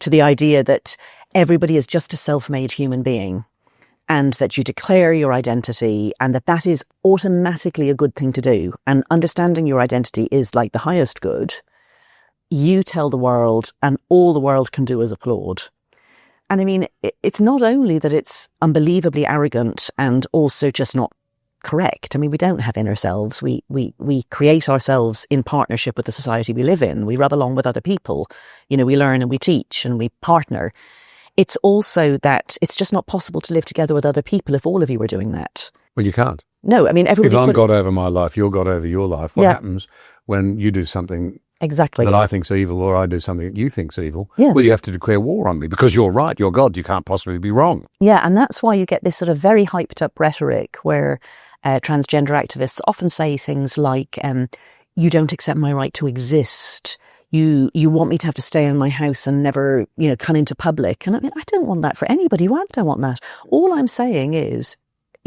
to the idea that everybody is just a self-made human being, and that you declare your identity, and that is automatically a good thing to do. And understanding your identity is like the highest good. You tell the world, and all the world can do is applaud. And I mean, it's not only that it's unbelievably arrogant and also just not correct. I mean, we don't have inner selves. We create ourselves in partnership with the society we live in. We rub along with other people. You know, we learn and we teach and we partner. It's also that it's just not possible to live together with other people if all of you were doing that. Well, you can't. No, I mean, everybody... If I'm God over my life, you're God over your life, what happens when you do something exactly that I think's evil, or I do something that you think's evil? Yeah. Well, you have to declare war on me because you're right, you're God, you can't possibly be wrong. Yeah, and that's why you get this sort of very hyped up rhetoric where transgender activists often say things like, you don't accept my right to exist. You want me to have to stay in my house and never, come into public. And I mean, I don't want that for anybody. Why would I want that? All I'm saying is,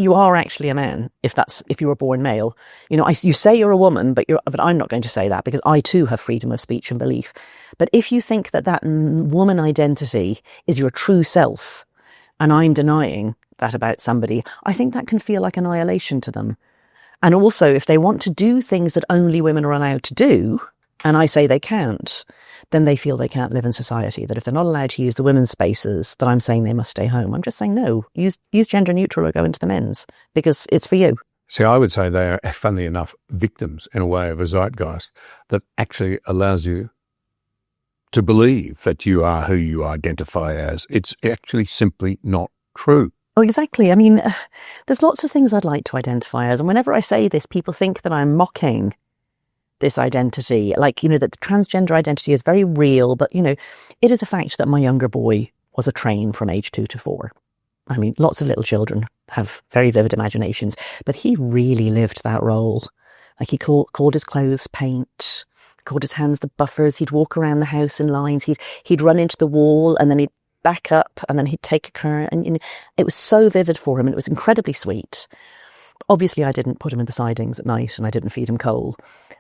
you are actually a man if you were born male. You say you're a woman, but I'm not going to say that because I too have freedom of speech and belief. But if you think that woman identity is your true self, and I'm denying that about somebody, I think that can feel like annihilation to them. And also, if they want to do things that only women are allowed to do, and I say they can't, then they feel they can't live in society. That if they're not allowed to use the women's spaces, that I'm saying they must stay home. I'm just saying, no, use gender neutral or go into the men's, because it's for you. See, I would say they are, funnily enough, victims in a way of a zeitgeist that actually allows you to believe that you are who you identify as. It's actually simply not true. Oh, exactly. I mean, there's lots of things I'd like to identify as. And whenever I say this, people think that I'm mocking this identity. Like, that the transgender identity is very real, but, it is a fact that my younger boy was a train from age 2 to 4. I mean, lots of little children have very vivid imaginations, but he really lived that role. Like, he called his clothes paint, called his hands the buffers. He'd walk around the house in lines. He'd run into the wall and then he'd back up and then he'd take a current. And it was so vivid for him and it was incredibly sweet. Obviously, I didn't put him in the sidings at night and I didn't feed him coal.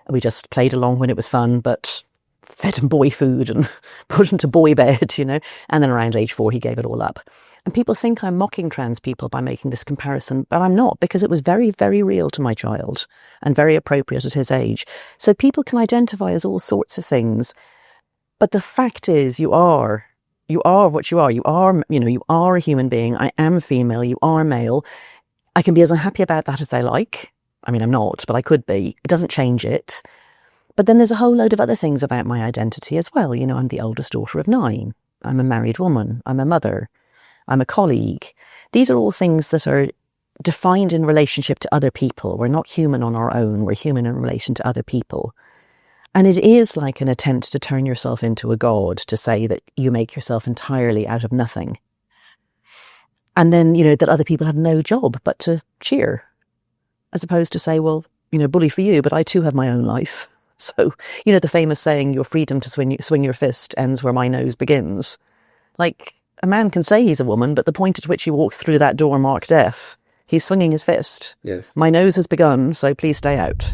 We just played along when it was fun, but fed him boy food and put him to boy bed, And then around age 4, he gave it all up. And people think I'm mocking trans people by making this comparison, but I'm not, because it was very, very real to my child and very appropriate at his age. So people can identify as all sorts of things. But the fact is, you are what you are. You are a human being. I am female. You are male. I can be as unhappy about that as I like. I mean, I'm not, but I could be. It doesn't change it. But then there's a whole load of other things about my identity as well. I'm the oldest daughter of 9. I'm a married woman. I'm a mother. I'm a colleague. These are all things that are defined in relationship to other people. We're not human on our own. We're human in relation to other people. And it is like an attempt to turn yourself into a god, to say that you make yourself entirely out of nothing. And then, that other people have no job but to cheer, as opposed to say, well, bully for you, but I too have my own life. So, the famous saying, your freedom to swing your fist ends where my nose begins. Like, a man can say he's a woman, but the point at which he walks through that door marked F, he's swinging his fist. Yeah. My nose has begun, so please stay out.